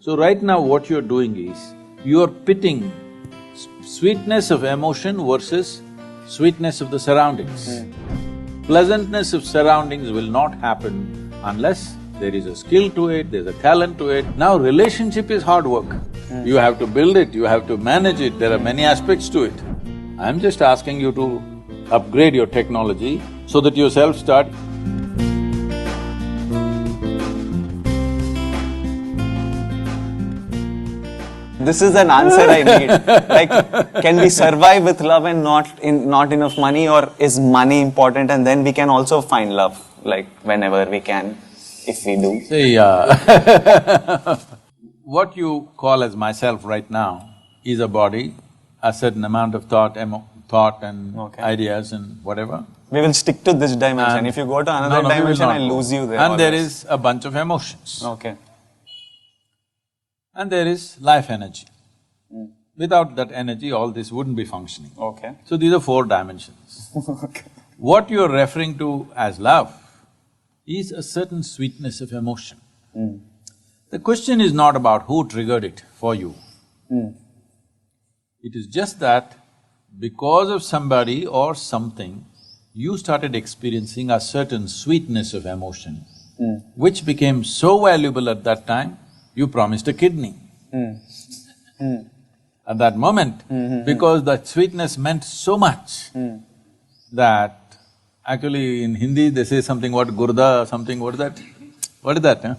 So right now what you're doing is, you're pitting sweetness of emotion versus sweetness of the surroundings. Pleasantness of surroundings will not happen unless there is a skill to it, there's a talent to it. Now relationship is hard work. You have to build it, you have to manage it, there are many aspects to it. I'm just asking you to upgrade your technology so that your self-start. This is an answer I need. Like, can we survive with love and not enough money, or is money important and then we can also find love, like whenever we can, if we do? See, what you call as myself right now is a body, a certain amount of thought and ideas and whatever. We will stick to this dimension. If you go to another dimension, I'll lose you there. And there is a bunch of emotions. Okay. And there is life energy. Without that energy, all this wouldn't be functioning. Okay. So these are four dimensions. Okay. What you're referring to as love is a certain sweetness of emotion. The question is not about who triggered it for you. It is just that because of somebody or something, you started experiencing a certain sweetness of emotion, which became so valuable at that time, you promised a kidney. At that moment, because that sweetness meant so much that actually in Hindi they say something, what, gurda, something, what is that? What is that, huh?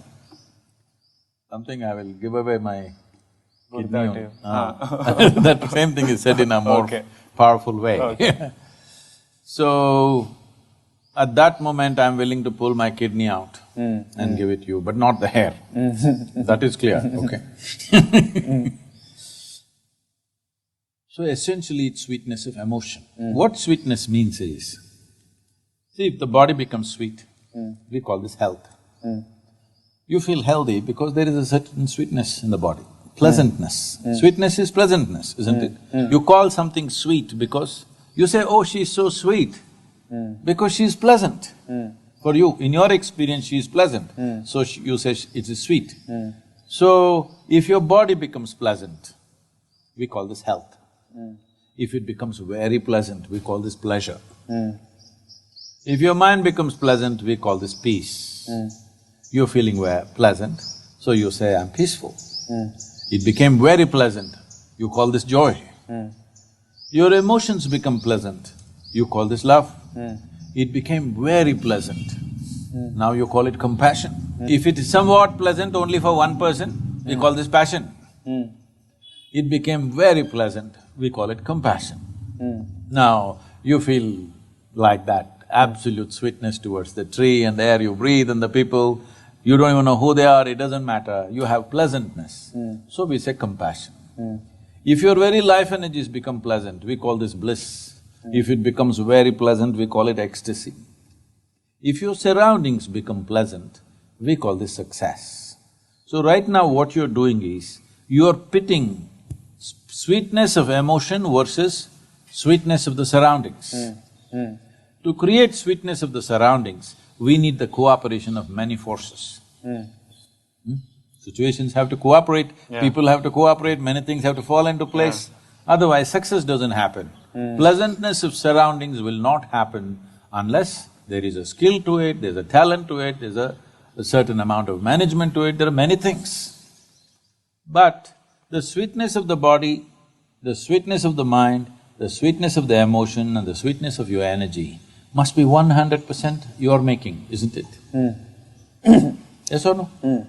Something I will give away my kidney. That same thing is said in a more powerful way. So, at that moment I'm willing to pull my kidney out and give it to you, but not the hair. That is clear, okay. So essentially it's sweetness of emotion. What sweetness means is, see, if the body becomes sweet, we call this health. You feel healthy because there is a certain sweetness in the body, pleasantness. Sweetness is pleasantness, isn't it? You call something sweet because you say, oh, she's so sweet, because she's pleasant. For you, in your experience, she is pleasant, so you say it is sweet. So, if your body becomes pleasant, we call this health. If it becomes very pleasant, we call this pleasure. If your mind becomes pleasant, we call this peace. You're feeling pleasant, so you say, I'm peaceful. It became very pleasant, you call this joy. Your emotions become pleasant, you call this love. It became very pleasant, now you call it compassion. If it is somewhat pleasant only for one person, we call this passion. It became very pleasant, we call it compassion. Now, you feel like that absolute sweetness towards the tree and the air you breathe and the people, you don't even know who they are, it doesn't matter, you have pleasantness. So we say compassion. If your very life energies become pleasant, we call this bliss. If it becomes very pleasant, we call it ecstasy. If your surroundings become pleasant, we call this success. So right now what you're doing is, you're pitting sweetness of emotion versus sweetness of the surroundings. To create sweetness of the surroundings, we need the cooperation of many forces. Situations have to cooperate, people have to cooperate, many things have to fall into place, otherwise success doesn't happen. Pleasantness of surroundings will not happen unless there is a skill to it, there's a talent to it, there's a certain amount of management to it, there are many things. But the sweetness of the body, the sweetness of the mind, the sweetness of the emotion and the sweetness of your energy must be 100% you're making, isn't it? Yes or no?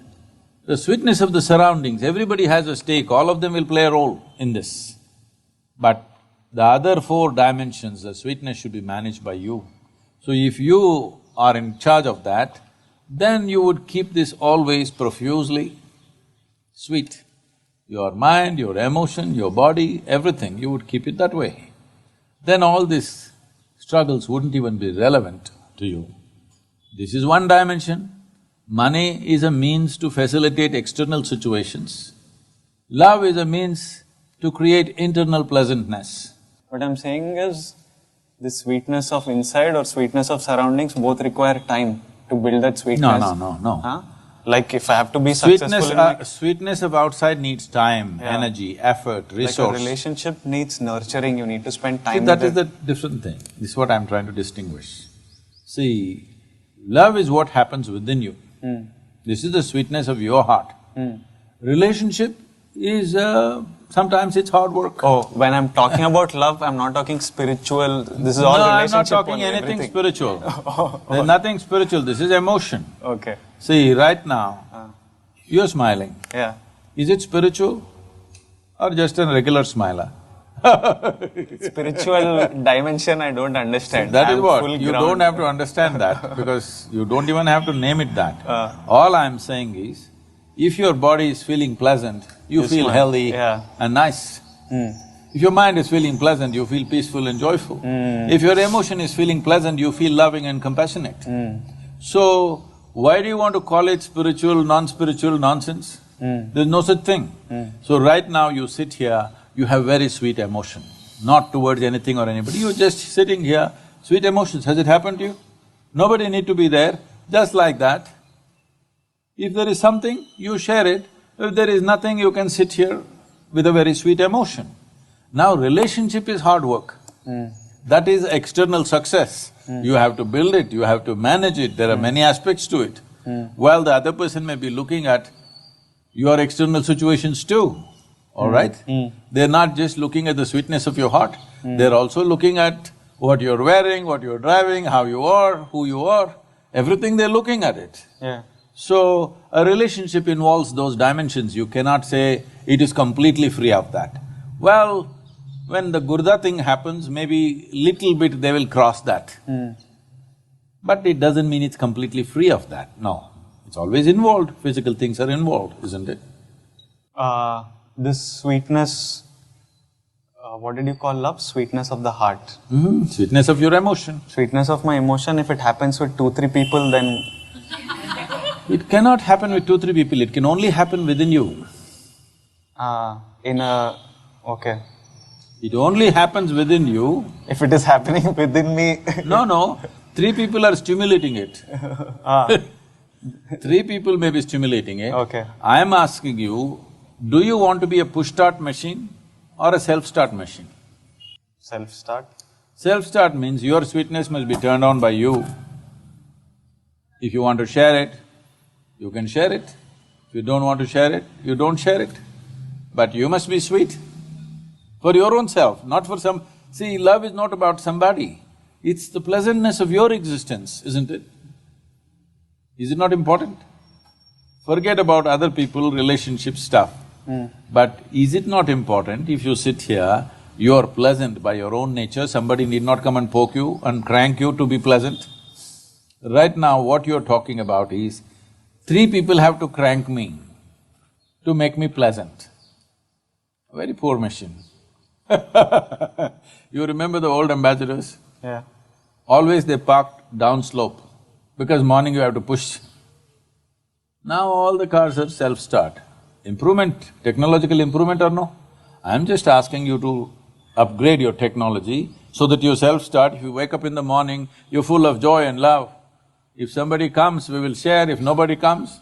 The sweetness of the surroundings, everybody has a stake, all of them will play a role in this. But the other four dimensions, the sweetness should be managed by you. So if you are in charge of that, then you would keep this always profusely sweet. Your mind, your emotion, your body, everything, you would keep it that way. Then all these struggles wouldn't even be relevant to you. This is one dimension. Money is a means to facilitate external situations. Love is a means to create internal pleasantness. What I'm saying is, the sweetness of inside or sweetness of surroundings both require time to build that sweetness. No. Huh? Like if I have to be successful in my… Sweetness of outside needs time, Yeah. energy, effort, Like resource. a relationship needs nurturing, you need to spend See, time that with is the different thing. This is what I'm trying to distinguish. See, love is what happens within you. This is the sweetness of your heart. Relationship is… sometimes it's hard work. Oh, when I'm talking about love, I'm not talking spiritual, this is all No, I'm relationship not talking only, anything everything. spiritual. There's nothing spiritual, this is emotion. Okay, See, right now, you're smiling. yeah. Is it spiritual or just a regular smiler? Spiritual dimension I don't understand. That is I'm what, full you ground. don't have to understand that because you don't even have to name it that. All I'm saying is, if your body is feeling pleasant, you feel smile. healthy Yeah. and nice. If your mind is feeling pleasant, you feel peaceful and joyful. If your emotion is feeling pleasant, you feel loving and compassionate. So, why do you want to call it spiritual, non-spiritual nonsense? There's no such thing. So right now you sit here, you have very sweet emotion, not towards anything or anybody, you're just sitting here, sweet emotions. Has it happened to you? Nobody need to be there, just like that. If there is something, you share it. If there is nothing, you can sit here with a very sweet emotion. Now, relationship is hard work. That is external success. You have to build it, you have to manage it, there are many aspects to it. While the other person may be looking at your external situations too, all right? They're not just looking at the sweetness of your heart, they're also looking at what you're wearing, what you're driving, how you are, who you are, everything they're looking at it. Yeah. So, a relationship involves those dimensions, you cannot say it is completely free of that. Well, when the gurda thing happens, maybe little bit they will cross that. But it doesn't mean it's completely free of that, no. It's always involved, physical things are involved, isn't it? This sweetness, what did you call love? Sweetness of the heart. Sweetness of your emotion. Sweetness of my emotion, if it happens with 2-3 people, then… It cannot happen with 2-3 people, it can only happen within you. Okay. It only happens within you. If it is happening within me… No, 3 people are stimulating it. 3 people may be stimulating it. Okay. I am asking you, do you want to be a push-start machine or a self-start machine? Self-start? Self-start means your sweetness must be turned on by you. If you want to share it, you can share it. If you don't want to share it, you don't share it. But you must be sweet for your own self, not for some… See, love is not about somebody, it's the pleasantness of your existence, isn't it? Is it not important? Forget about other people, relationship stuff. But is it not important if you sit here, you are pleasant by your own nature, somebody need not come and poke you and crank you to be pleasant? Right now, what you're talking about is, 3 people have to crank me to make me pleasant. A very poor machine. You remember the old ambassadors? Yeah. Always they parked down slope, because morning you have to push. Now all the cars are self-start. Improvement, technological improvement or no? I'm just asking you to upgrade your technology so that you self-start. If you wake up in the morning, you're full of joy and love. If somebody comes, we will share. If nobody comes,